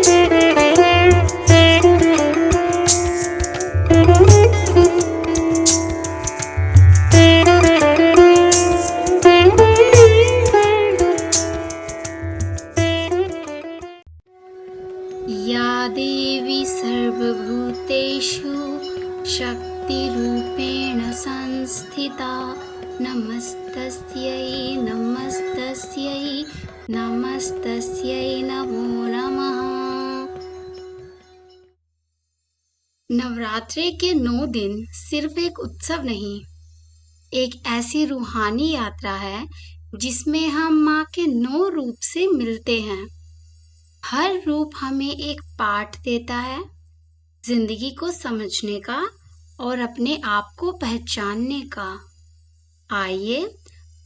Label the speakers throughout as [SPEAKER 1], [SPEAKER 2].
[SPEAKER 1] या देवी सर्वभूतेषु शक्तिरूपेण संस्थिता नमस्तस्यै नमस्तस्यै नमस्तस्यै नमो नमः। नवरात्रि के 9 दिन सिर्फ एक उत्सव नहीं, एक ऐसी रूहानी यात्रा है जिसमें हम माँ के 9 रूप से मिलते हैं। हर रूप हमें एक पाठ देता है, जिंदगी को समझने का और अपने आप को पहचानने का। आइए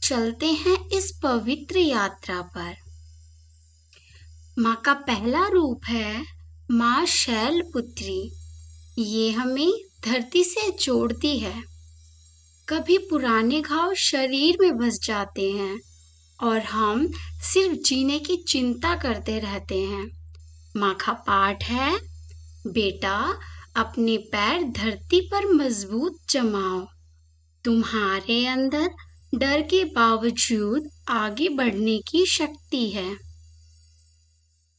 [SPEAKER 1] चलते हैं इस पवित्र यात्रा पर। माँ का पहला रूप है माँ शैलपुत्री। ये हमें धरती से जोड़ती है। कभी पुराने घाव शरीर में बस जाते हैं और हम सिर्फ जीने की चिंता करते रहते हैं। माँ का पाठ है, बेटा अपने पैर धरती पर मजबूत जमाओ। तुम्हारे अंदर डर के बावजूद आगे बढ़ने की शक्ति है।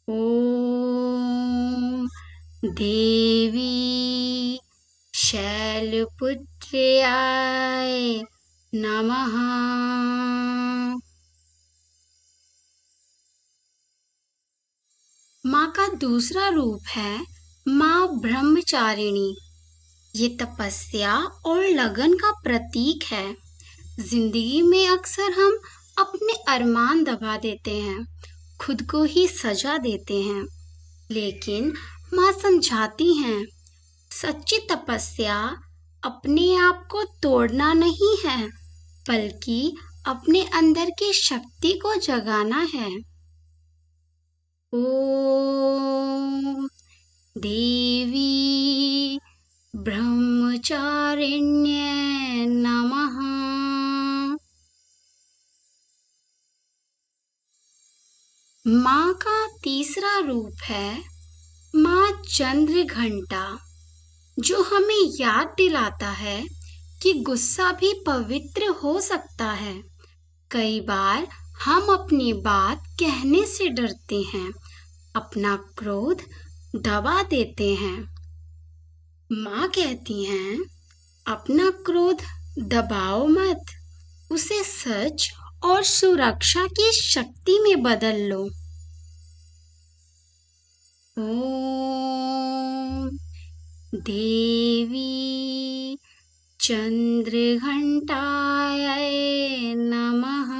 [SPEAKER 1] ओम देवी शैलपुत्र्याय नमः। माँ का दूसरा रूप है माँ ब्रह्मचारिणी। ये तपस्या और लगन का प्रतीक है। जिंदगी में अक्सर हम अपने अरमान दबा देते हैं, खुद को ही सजा देते हैं, लेकिन माँ समझाती हैं, सच्ची तपस्या अपने आप को तोड़ना नहीं है, बल्कि अपने अंदर की शक्ति को जगाना है। ओम देवी ब्रह्मचारिण्ये नमः। माँ का तीसरा रूप है माँ चंद्रघंटा, जो हमें याद दिलाता है कि गुस्सा भी पवित्र हो सकता है। कई बार हम अपनी बात कहने से डरते हैं, अपना क्रोध दबा देते हैं। माँ कहती हैं, अपना क्रोध दबाओ मत, उसे सच और सुरक्षा की शक्ति में बदल लो। ओम देवी चंद्रघंटाय नमः।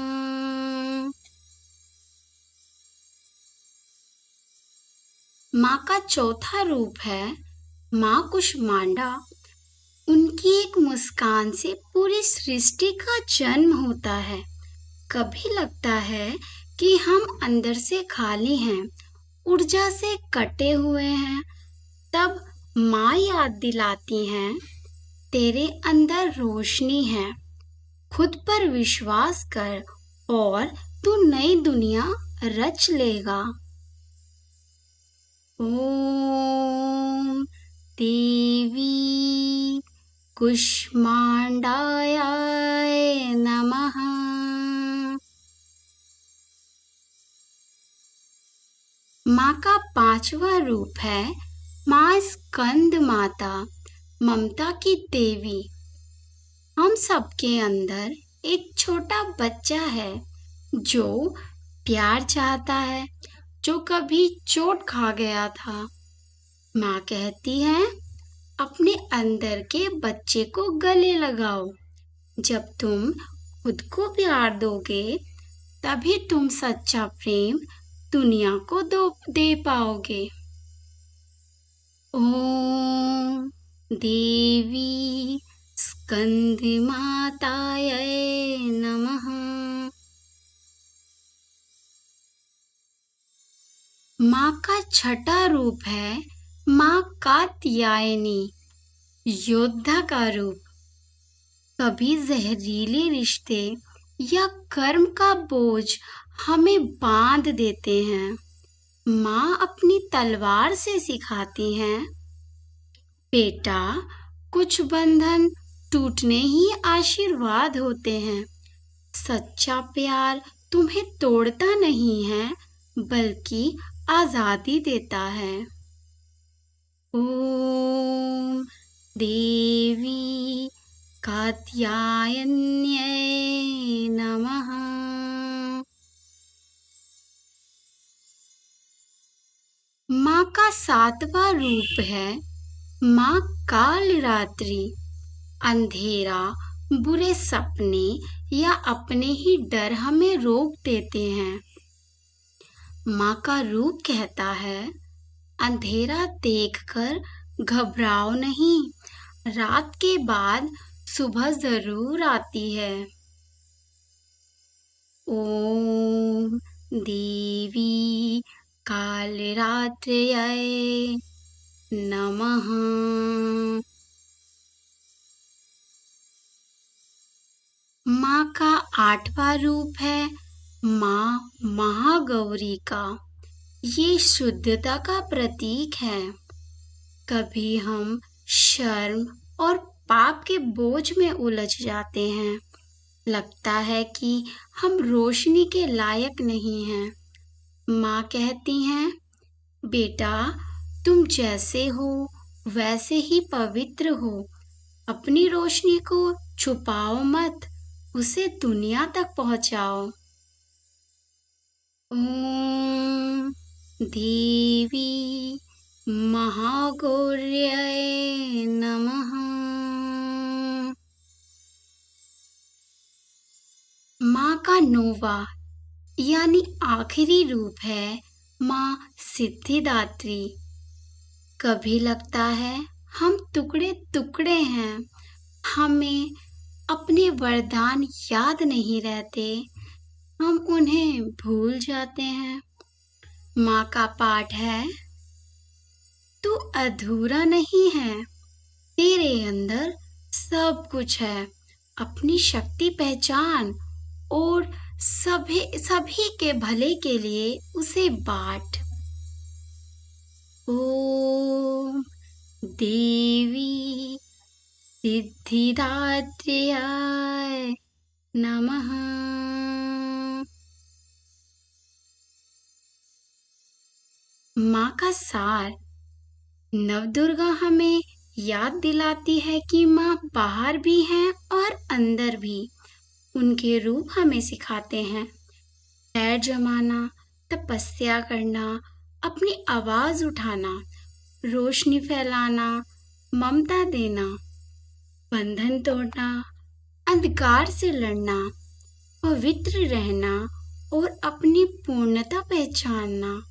[SPEAKER 1] माँ का चौथा रूप है माँ कुष्मांडा। उनकी एक मुस्कान से पूरी सृष्टि का जन्म होता है। कभी लगता है कि हम अंदर से खाली हैं, ऊर्जा से कटे हुए हैं, तब माँ याद दिलाती हैं, तेरे अंदर रोशनी है, खुद पर विश्वास कर और तू नई दुनिया रच लेगा। ओम देवी कुष्मांडाय नमः। माँ का पांचवा रूप है माँ स्कंद माता, ममता की देवी। हम सबके अंदर एक छोटा बच्चा है जो प्यार चाहता है, जो कभी चोट खा गया था। माँ कहती है, अपने अंदर के बच्चे को गले लगाओ। जब तुम खुद को प्यार दोगे, तभी तुम सच्चा प्रेम दुनिया को दे पाओगे। ओम देवी स्कंद माताय नमः। माँ का छठा रूप है माँ कात्यायनी, योद्धा का रूप। कभी जहरीले रिश्ते या कर्म का बोझ हमें बांध देते हैं। माँ अपनी तलवार से सिखाती हैं, बेटा कुछ बंधन टूटने ही आशीर्वाद होते हैं। सच्चा प्यार तुम्हें तोड़ता नहीं है, बल्कि आजादी देता है। ओम देवी कात्यायन्यै नमः। माँ का 7वां रूप है माँ कालरात्रि। अंधेरा, बुरे सपने या अपने ही डर हमें रोक देते हैं। माँ का रूप कहता है, अंधेरा देखकर घबराओ नहीं, रात के बाद सुबह जरूर आती है। ओम देवी कालरात्र्यै नमः। माँ का 8वां रूप है माँ महागौरी का। ये शुद्धता का प्रतीक है। कभी हम शर्म और पाप के बोझ में उलझ जाते हैं। लगता है कि हम रोशनी के लायक नहीं हैं। माँ कहती हैं, बेटा तुम जैसे हो वैसे ही पवित्र हो। अपनी रोशनी को छुपाओ मत, उसे दुनिया तक पहुंचाओ। ओम देवी महागौर्यै नमः। माँ का 9वां यानी आखिरी रूप है माँ सिद्धिदात्री। कभी लगता है हम टुकड़े टुकड़े हैं, हमें अपने वरदान याद नहीं रहते, हम उन्हें भूल जाते हैं। माँ का पाठ है, तू अधूरा नहीं है, तेरे अंदर सब कुछ है। अपनी शक्ति पहचान और सभी के भले के लिए उसे बांट। ओम देवी सिद्धिदात्र्यै नमः। माँ का सार। नवदुर्गा हमें याद दिलाती है कि माँ बाहर भी हैं और अंदर भी। उनके रूप हमें सिखाते हैं, पैर जमाना, तपस्या करना, अपनी आवाज उठाना, रोशनी फैलाना, ममता देना, बंधन तोड़ना, अंधकार से लड़ना, पवित्र रहना और अपनी पूर्णता पहचानना।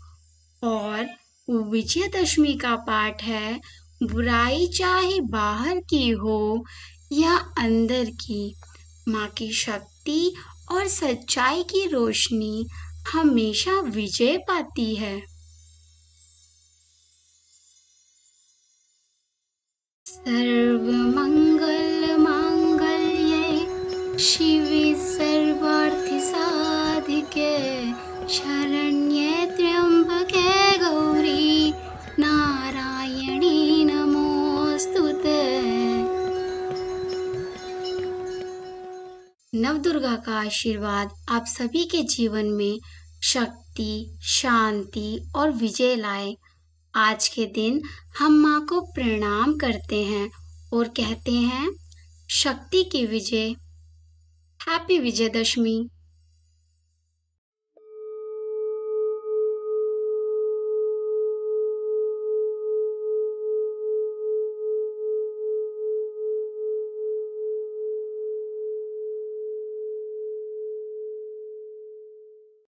[SPEAKER 1] और विजयदशमी का पाठ है, बुराई चाहे बाहर की हो या अंदर की, माँ की शक्ति और सच्चाई की रोशनी हमेशा विजय पाती है। सर्वमंगल मांगल्ये शिवे सर्वार्थ साधिके शरण्ये त्र्यंबके गौरी नारायणी नमोस्तुते। नवदुर्गा का आशीर्वाद आप सभी के जीवन में शक्ति, शांति और विजय लाए। आज के दिन हम माँ को प्रणाम करते हैं और कहते हैं, शक्ति की विजय। हैप्पी विजयदशमी।